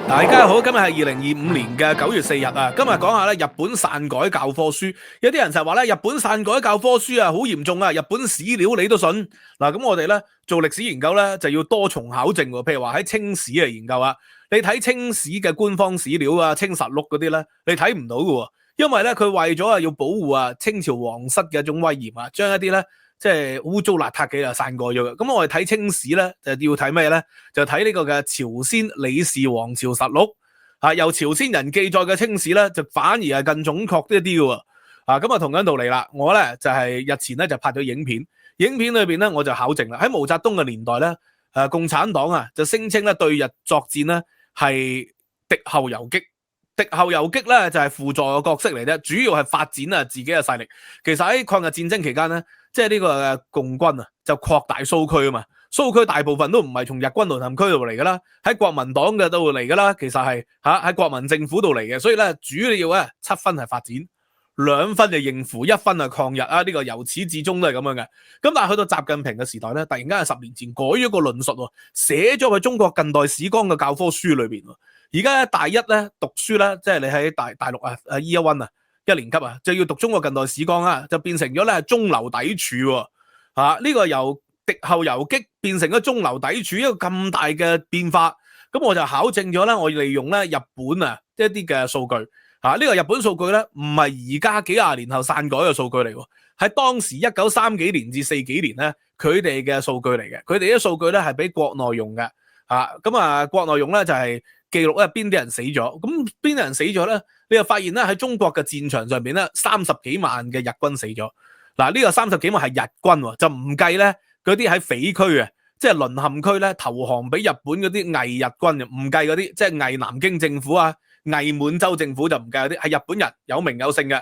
大家好，今日係2025年嘅9月4日啊。今日講下咧日本篡改教科書，有啲人就話咧日本篡改教科書啊，好嚴重啊！日本史料你都信嗱？咁我哋咧做歷史研究咧就要多重考證，譬如話喺清史嘅研究啊，你睇清史嘅官方史料啊、清實錄嗰啲咧，你睇唔到嘅，因為咧佢為咗要保護清朝皇室嘅一種威嚴啊，將一啲咧即係污糟邋遢嘅就篡改咗嘅。咁我哋睇清史咧就要睇咩咧？就睇呢個嘅朝鮮李氏王朝實錄啊，由朝鮮人記載嘅清史咧就反而係更準確一啲嘅。咁啊同樣道理啦，我咧就係日前咧就拍咗影片，影片裏邊咧我就考證啦。喺毛澤東嘅年代咧，共產黨啊就聲稱咧對日作戰咧係敵後游擊。敵後游擊咧就係輔助嘅角色嚟啫，主要係發展自己嘅勢力。其實喺抗日戰爭期間咧，即係呢個共軍啊就擴大蘇區啊嘛，蘇區大部分都唔係從日軍淪陷區度嚟噶啦，喺國民黨嘅度嚟噶啦，其實係喺國民政府度嚟嘅，所以咧主要咧7分係發展，2分就應付，1分係抗日啊！呢個由始至終都係咁樣嘅。咁但係去到習近平嘅時代咧，突然間係10年前改咗個論述，寫咗去中國近代史綱嘅教科書裏邊。而家大一咧讀書咧，即係你喺大陸Year 1 1年級就要讀中國近代史綱啊，就變成咗咧中流砥柱呢個由敵後游擊變成咗中流砥柱，一個咁大嘅變化。咁我就考證咗咧，我利用咧日本一啲嘅數據呢個日本數據咧唔係而家幾廿年後篡改嘅數據嚟喎，係當時1930幾年至40幾年咧佢哋嘅數據嚟嘅。佢哋啲數據咧係俾國內用嘅國內用咧就係記錄咧邊啲人死咗，咁邊啲人死咗咧？你就發現咧喺中國嘅戰場上邊咧30幾萬嘅日軍死咗。呢個30幾萬係日軍，就唔計咧嗰啲喺匪區即係淪陷區咧投降俾日本嗰啲偽日軍，唔計嗰啲即係偽南京政府偽滿洲政府就唔計嗰啲係日本人有名有姓嘅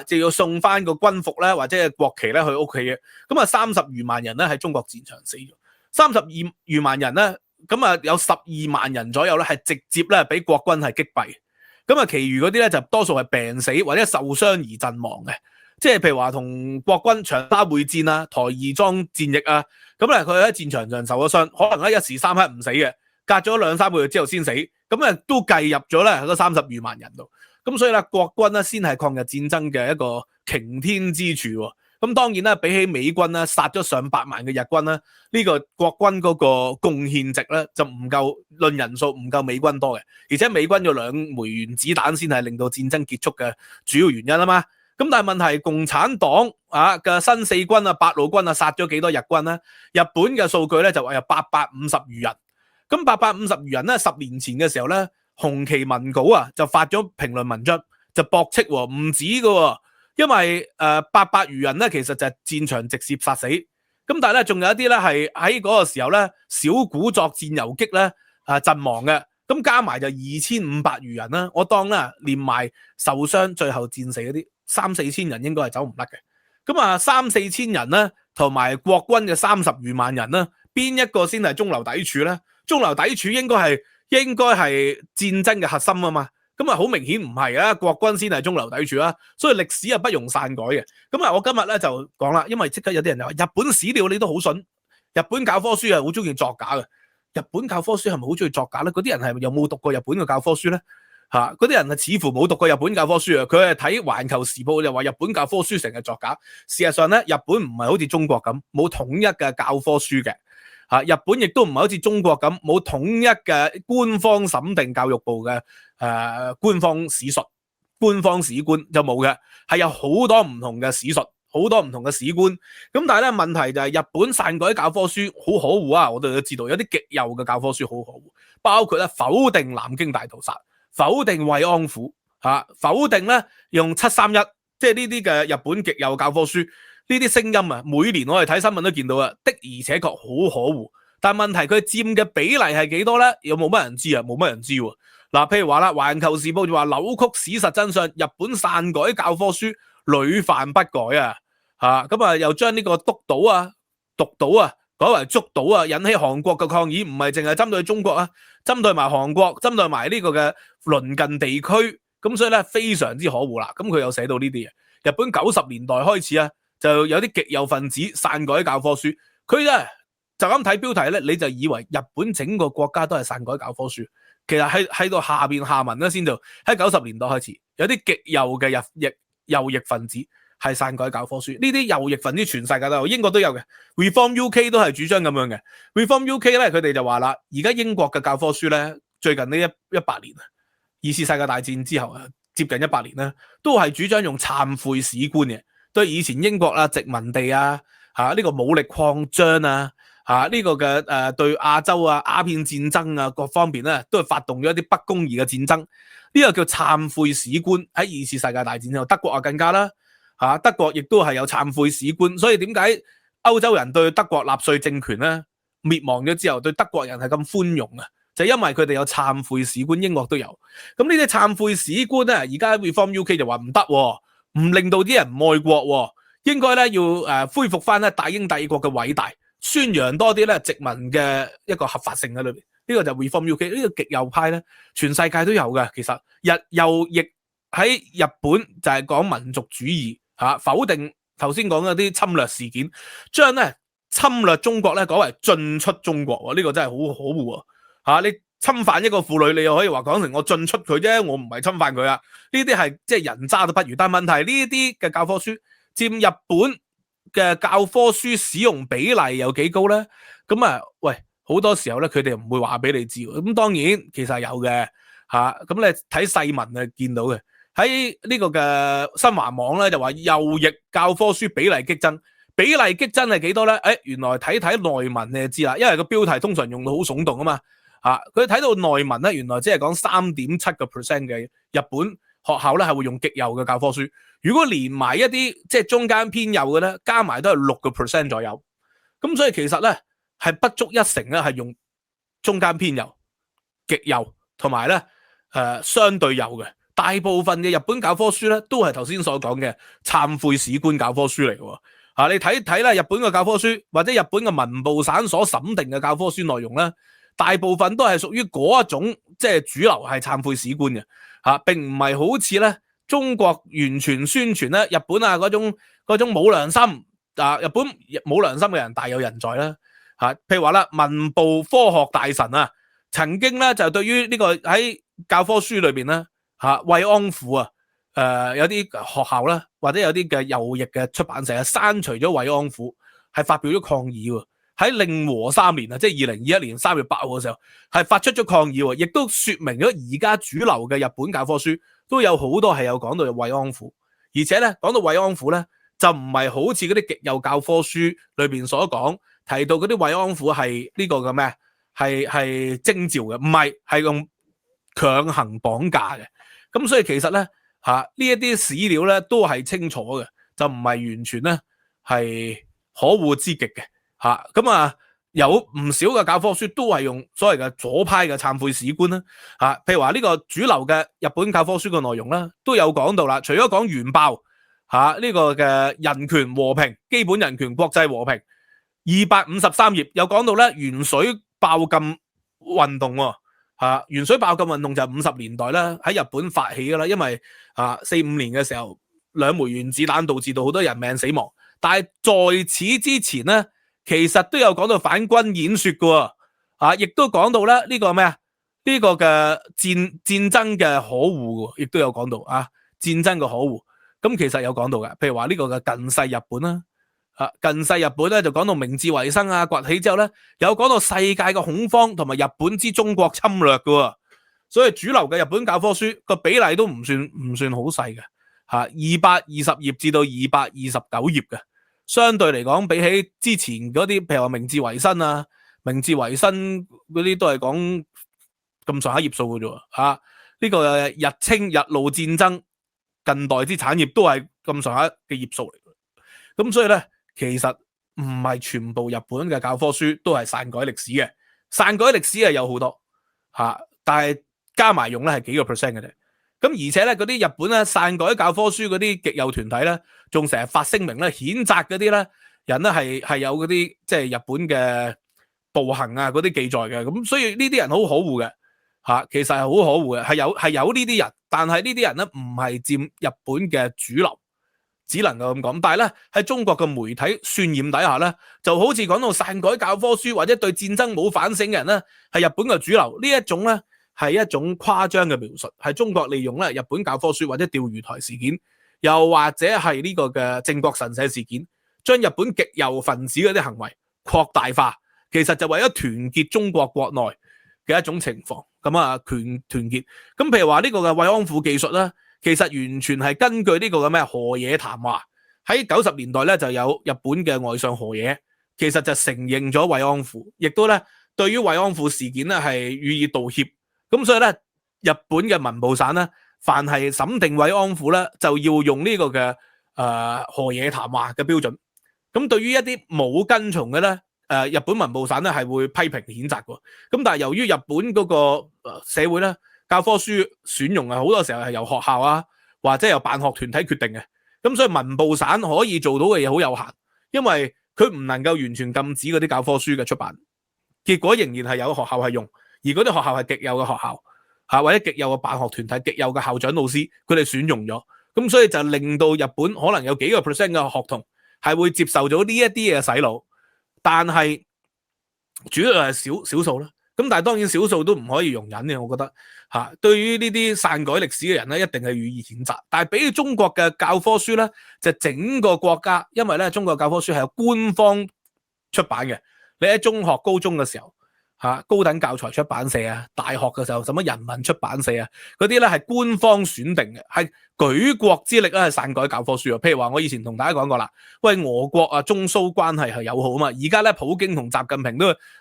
就要送翻個軍服咧或者係國旗咧去屋企嘅。咁30餘萬人咧喺中國戰場死咗，32餘萬人咧。咁有12萬人左右咧，係直接咧俾國軍係擊斃。咁其餘嗰啲咧就多數係病死或者受傷而陣亡嘅。即係譬如話同國軍長沙會戰台兒莊戰役咁咧佢喺戰場上受咗傷，可能一時三刻唔死嘅，隔咗2-3個月之後先死。咁都計入咗咧嗰30餘萬人度。咁所以咧國軍咧先係抗日戰爭嘅一個擎天之柱。咁當然啦，比起美軍啦殺咗上百萬嘅日軍啦，呢個國軍嗰個貢獻值咧就唔夠，論人數唔夠美軍多嘅，而且美軍有2枚原子彈先係令到戰爭結束嘅主要原因啊嘛。咁但係問題係共產黨嘅新四軍八路軍殺咗幾多日軍咧？日本嘅數據咧就話有850餘人。咁850餘人咧，10年前嘅時候咧，紅旗文稿就發咗評論文章就駁斥唔止嘅。因為800餘人咧，其實就係戰場直接殺死，咁但係咧仲有一啲咧係喺嗰個時候咧小股作戰游擊咧陣亡嘅，咁加埋就2500餘人啦。我當啦連埋受傷最後戰死嗰啲3-4千人應該係走唔甩嘅。咁3-4千人咧，同埋國軍嘅30餘萬人啦，邊一個先係中流砥柱咧？中流砥柱應該係戰爭嘅核心啊嘛。咁好明顯唔係國軍先係中流砥柱所以歷史不容篡改嘅。咁我今日咧就講啦，因為即刻有啲人就話日本史料你都好信，日本教科書係好中意作假嘅。日本教科書係咪好中意作假咧？嗰啲人係有冇讀過日本嘅教科書咧？嗰啲人似乎冇讀過日本教科書佢係睇環球時報就話日本教科書成日作假。事實上咧，日本唔係好似中國咁冇統一嘅教科書嘅。日本亦都唔係好似中國咁冇統一嘅官方審定教育部嘅官方史術、官方史觀就冇嘅，係有好多唔同嘅史術、好多唔同嘅史觀。咁但係咧問題就係日本篡改教科書好可惡我哋都知道有啲極右嘅教科書好可惡，包括否定南京大屠殺、否定慰安婦否定咧用731，即係呢啲嘅日本極右教科書。呢啲聲音每年我哋睇新聞都見到的而且確好可惡。但問題佢佔嘅比例係幾多咧？又冇乜人知冇乜人知譬如話啦，《環球時報》就話扭曲史實真相，日本篡改教科書屢犯不改咁又將呢個督島改為捉島引起韓國嘅抗議，唔係淨係針對中國針對埋韓國，針對埋呢個嘅鄰近地區。咁所以咧非常之可惡啦。咁佢有寫到呢啲嘢，日本90年代開始就有啲極右分子篡改教科書，佢就咁睇標題咧，你就以為日本整個國家都係篡改教科書，其實喺到下文咧先到喺90年代開始，有啲極右嘅右翼分子係篡改教科書。呢啲右翼分子全世界都有，英國都有嘅。Reform UK 都係主張咁樣嘅。Reform UK 咧，佢哋就話啦，而家英國嘅教科書咧，最近呢100年啊，二次世界大戰之後啊，接近100年啦，都係主張用懺悔史觀嘅，對以前英國啦殖民地啊，呢個武力擴張啊。呢個嘅對亞洲啊鴉片戰爭啊各方面咧，都係發動咗一啲不公義嘅戰爭。呢個叫懺悔史觀。喺二次世界大戰之後，德國啊更加啦，德國亦都係有懺悔史觀。所以點解歐洲人對德國納粹政權咧滅亡咗之後，對德國人係咁寬容啊？就因為佢哋有懺悔史觀，英國都有。咁呢啲懺悔史觀咧，而家 Reform UK 就話唔得，唔令到啲人唔愛國，應該咧要恢復翻咧大英帝國嘅偉大。宣揚多啲咧殖民嘅一個合法性喺裏邊，呢個就 Reform UK。呢個極右派咧，全世界都有嘅。其實右翼喺日本就係講民族主義，否定頭先講嗰啲侵略事件，將咧侵略中國咧改為進出中國。呢個真係好可惡啊！你侵犯一個婦女，你又可以話講成我進出佢啫，我唔係侵犯佢啊。呢啲係即係人渣都不如。但問題呢啲嘅教科書佔日本嘅教科書使用比例有幾高咧？咁啊，喂，好多時候咧，佢哋唔會話俾你知。咁當然其實係有嘅咁你睇細文啊，見到嘅喺呢個嘅新華網咧就話右翼教科書比例激增。比例激增係幾多咧？原來睇內文你就知啦，因為個標題通常用到好聳動啊嘛。佢睇到內文咧，原來只係講3.7% 嘅日本學校咧係會用極右嘅教科書。如果連埋一啲即係中間偏右嘅咧，加埋都係6% 左右。咁所以其實咧係不足1成咧係用中間偏右、極右同埋咧相對右嘅。大部分嘅日本教科書咧都係頭先所講嘅懺悔史觀教科書嚟嘅。你睇睇啦，日本嘅教科書或者日本嘅文部省所審定嘅教科書內容咧，大部分都係屬於嗰一種即係主流係懺悔史觀嘅並唔係好似咧中國完全宣傳咧日本嗰種冇良心日本冇良心嘅人大有人在啦譬如話啦，文部科學大臣曾經咧就對於呢個喺教科書裏邊咧慰安婦有啲學校啦或者有啲嘅右翼嘅出版社刪除咗慰安婦，係發表咗抗議喎。喺令和3年即係2021年3月8號嘅時候，係發出咗抗議喎，亦都說明咗而家主流嘅日本教科書都有好多係有講到慰安婦，而且咧講到慰安婦咧就唔係好似嗰啲極右教科書裏邊所講提到嗰啲慰安婦係呢個嘅咩係徵召嘅，唔係用強行綁架嘅。咁所以其實咧呢一啲史料咧都係清楚嘅，就唔係完全咧係可惡之極嘅。有唔少嘅教科書都係用所謂嘅左派嘅懺悔史觀啦譬如話呢個主流嘅日本教科書嘅內容啦，都有講到啦。除咗講原爆呢個嘅人權和平、基本人權、國際和平，253頁有講到咧原水爆禁運動原水爆禁運動就係50年代啦喺日本發起噶啦，因為45年嘅時候2枚原子彈導致到好多人命死亡，但係在此之前咧。其實都有講到反軍演說嘅亦都講到咧呢個咩呢個嘅戰爭嘅可惡亦都有講到戰爭嘅可惡。咁其實有講到嘅，譬如話呢個嘅近世日本啦近世日本咧就講到明治維新崛起之後咧，有講到世界嘅恐慌同埋日本之中國侵略嘅。所以主流嘅日本教科書個比例都唔算好細嘅220頁至到229頁嘅。相對嚟講，比起之前嗰啲，譬如話明治維新嗰啲都係講咁上下頁數嘅啫。呢個日清日露戰爭近代之產業都係咁上下嘅頁數嚟嘅。咁所以咧，其實唔係全部日本嘅教科書都係篡改歷史嘅，篡改歷史係有好多但係加埋用咧係幾個 percent 嘅啫。咁而且咧嗰啲日本咧篡改教科書嗰啲極右團體咧，仲成日發聲明咧譴責嗰啲咧人咧係有嗰啲即係日本嘅暴行嗰啲記載嘅。咁所以呢啲人好可惡嘅其實係好可惡嘅，係有呢啲人，但係呢啲人咧唔係佔日本嘅主流，只能夠咁講。但係咧喺中國嘅媒體渲染底下咧，就好似講到篡改教科書或者對戰爭冇反省嘅人咧係日本嘅主流，呢一種咧係一種誇張嘅描述，係中國利用咧日本教科書或者釣魚台事件，又或者係呢個嘅靖國神社事件，將日本極右分子嗰啲行為擴大化，其實就為咗團結中國國內嘅一種情況。咁啊，團結。咁譬如話呢個嘅慰安婦技術咧，其實完全係根據呢個嘅咩河野談話，喺90年代咧就有日本嘅外相河野，其實就承認咗慰安婦，亦都咧對於慰安婦事件咧係予以道歉。咁所以咧，日本嘅文部省咧，凡係審定慰安婦咧，就要用呢個嘅河野談話嘅標準。咁對於一啲冇跟從嘅咧，日本文部省咧係會批評譴責嘅。咁但係由於日本嗰個社會咧，教科書選用好多時候係由學校啊或者由辦學團體決定嘅。咁所以文部省可以做到嘅嘢好有限，因為佢唔能夠完全禁止嗰啲教科書嘅出版。結果仍然係有學校係用，而嗰啲學校係極右嘅學校或者極右嘅辦學團體、極右嘅校長老師，佢哋選用咗。咁所以就令到日本可能有幾個 percent 嘅學童係會接受咗呢一啲嘅洗腦，但係主要係少數啦。咁但係當然少數都唔可以容忍嘅，我覺得對於呢啲篡改歷史嘅人咧，一定係予以譴責。但係比起中國嘅教科書咧，就整個國家，因為咧中國教科書係由官方出版嘅，你喺中學、高中嘅時候。高等教材出版社啊，大學嘅時候什麼人民出版社啊，嗰啲咧係官方選定嘅，係舉國之力咧係篡改教科書啊。譬如話我以前同大家講過啦，喂，俄國啊中蘇關係係友好啊嘛，而家咧普京同習近平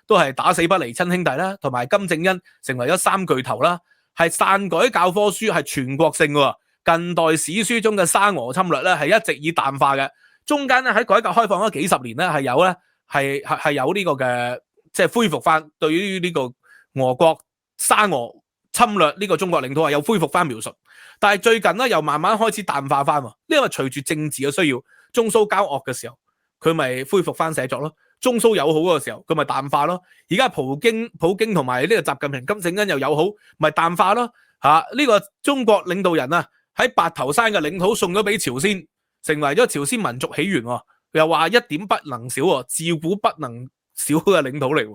都係打死不離親兄弟啦，同埋金正恩成為咗三巨頭啦，係篡改教科書係全國性嘅。近代史書中嘅沙俄侵略咧係一直以淡化嘅，中間咧喺改革開放咗幾十年咧係有咧係有呢個嘅。即係恢復翻對於呢個俄國沙俄侵略呢個中國領土係有恢復翻描述，但係最近咧又慢慢開始淡化翻，因為隨住政治嘅需要，中蘇交惡嘅時候佢咪恢復翻寫作咯，中蘇友好嘅時候佢咪淡化咯，而家普京同埋呢個習近平、金正恩又友好，咪淡化咯。呢個中國領導人啊喺白頭山嘅領土送咗俾朝鮮，成為咗朝鮮民族起源，又話一點不能少，自古不能少嘅領土嚟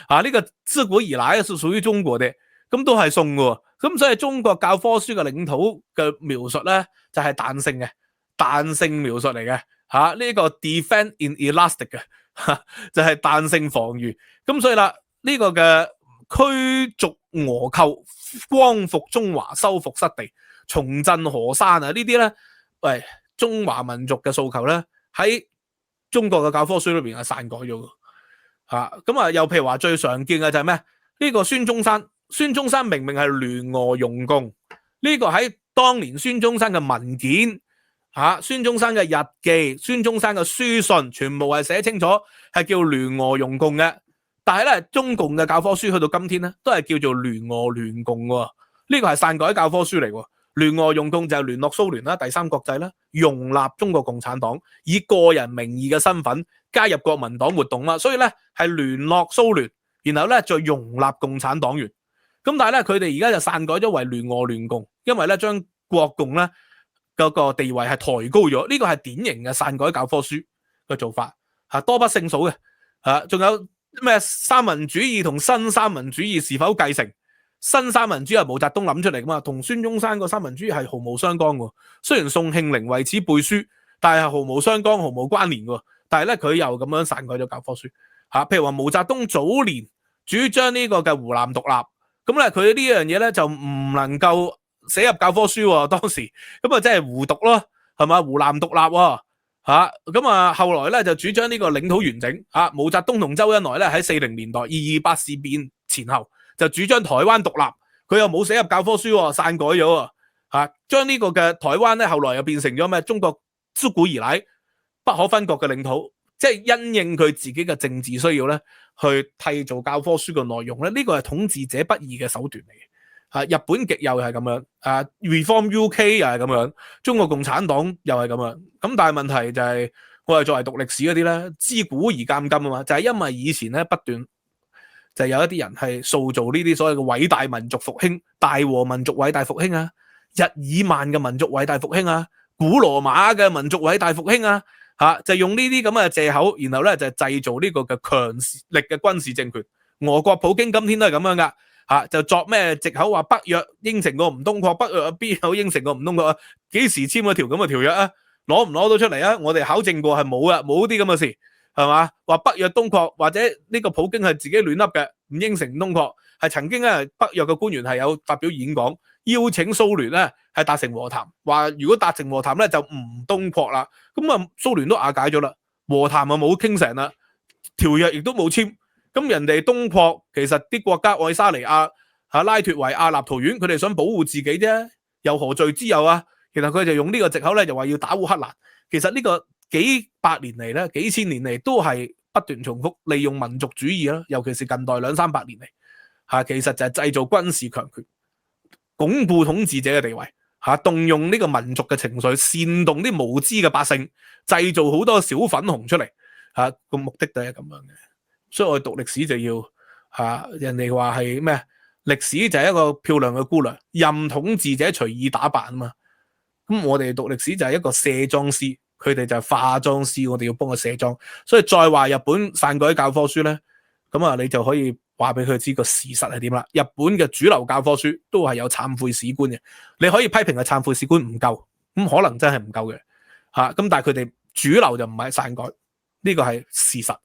喎，呢個自古以來係屬於中國嘅，咁都係送嘅，咁所以中國教科書嘅領土嘅描述咧就係彈性嘅，彈性描述嚟嘅，呢個 defend inelastic 嘅，就係彈性防禦，咁所以啦，呢個嘅驅逐俄寇、光復中華、收復失地、重振河山啊，呢啲咧，喂，中華民族嘅訴求咧喺中國嘅教科書裏邊係篡改咗嘅。咁啊，又譬如話最常見嘅就係咩？呢個孫中山明明係聯俄容共，呢個喺當年孫中山嘅文件，孫中山嘅日記、孫中山嘅書信，全部係寫清楚係叫聯俄容共嘅。但係咧，中共嘅教科書去到今天咧，都係叫做聯俄聯共喎。呢個係篡改教科書嚟喎。聯俄容共就係聯絡蘇聯啦、第三國際啦，容納中國共產黨，以個人名義嘅身份加入國民黨活動啦，所以咧係聯絡蘇聯，然後咧再容納共產黨員。咁但係咧佢哋而家就篡改咗為聯俄聯共，因為咧將國共咧嗰個地位係抬高咗，呢個係典型嘅篡改教科書嘅做法，多不勝數嘅。仲有咩三民主義同新三民主義是否繼承？新三民主義係毛澤東諗出嚟噶嘛，同孫中山個三民主義係毫無相干嘅。雖然宋慶齡為此背書，但係毫無相干、毫無關聯嘅。但係咧佢又咁樣篡改咗教科書。譬如話毛澤東早年主張呢個嘅湖南獨立，咁咧佢呢樣嘢咧就唔能夠寫入教科書喎。當時咁啊，即係湖獨咯，係嘛？湖南獨立喎。咁啊，後來咧就主張呢個領土完整。毛澤東同周恩來咧喺40年代228事變前後，就主張台灣獨立，佢又冇寫入教科書，篡改咗，將呢個嘅台灣咧，後來又變成咗咩？中國自古以來不可分割嘅領土，即係因應佢自己嘅政治需要咧，去締造教科書嘅內容咧，呢個係統治者不義嘅手段嚟嘅。日本極右又係咁樣，Reform UK 又係咁樣，中國共產黨又係咁樣。咁但係問題就係，我哋作為讀歷史嗰啲咧，知古而鑑今啊嘛，就係因為以前咧不斷。就有一啲人係塑造呢啲所謂嘅偉大民族復興、大和民族偉大復興啊、日耳曼嘅民族偉大復興啊、古羅馬嘅民族偉大復興啊，就用呢啲咁嘅藉口，然後咧就製造呢個嘅強力嘅軍事政權。俄國普京今天都係咁樣噶，就作咩藉口話北約應承過唔東擴，北約邊有應承過唔東擴啊？幾時簽咗條咁嘅條約啊？攞唔攞到出嚟啊？我哋考證過係冇噶，冇啲咁嘅事，係嘛？話北約東擴或者呢個普京係自己亂笠嘅，唔應承東擴，係曾經咧北約嘅官員係有發表演講，邀請蘇聯咧係達成和談，話如果達成和談咧就唔東擴啦。咁啊蘇聯都瓦解咗啦，和談啊冇傾成啦，條約亦都冇簽。咁人哋東擴其實啲國家愛沙尼亞、拉脫維亞、立陶宛，佢哋想保護自己啫，又何罪之有啊？其實佢就用呢個藉口咧，就話要打烏克蘭。其實呢個幾百年嚟咧，幾千年嚟都係不斷重複利用民族主義啦，尤其是近代200-300年嚟，其實就係製造軍事強權，鞏固統治者嘅地位，動用呢個民族嘅情緒，煽動啲無知嘅百姓，製造好多小粉紅出嚟，個目的都係咁樣嘅。所以我哋讀歷史就要人哋話係咩？歷史就係一個漂亮嘅姑娘，任統治者隨意打扮啊嘛。咁我哋讀歷史就係一個卸妝師，佢哋就係化妝師，我哋要幫佢卸妝。所以再話日本篡改教科書咧，咁你就可以話俾佢知個事實係點啦。日本嘅主流教科書都係有懺悔史觀嘅，你可以批評嘅懺悔史觀唔夠，咁可能真係唔夠嘅咁但係佢哋主流就唔係篡改，呢個係事實。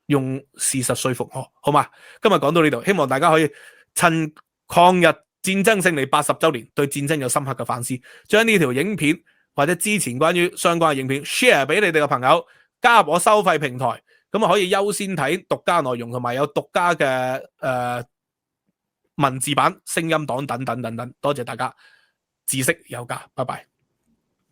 用事實說服我，好嘛？今日講到呢度，希望大家可以趁抗日戰爭勝利80週年，對戰爭有深刻嘅反思，將呢條影片或者之前關於相關嘅影片 share 俾你哋嘅朋友，加入我收費平台，咁可以優先睇獨家內容，同埋有獨家嘅文字版、聲音檔等等等等。多謝大家，知識有價，拜拜。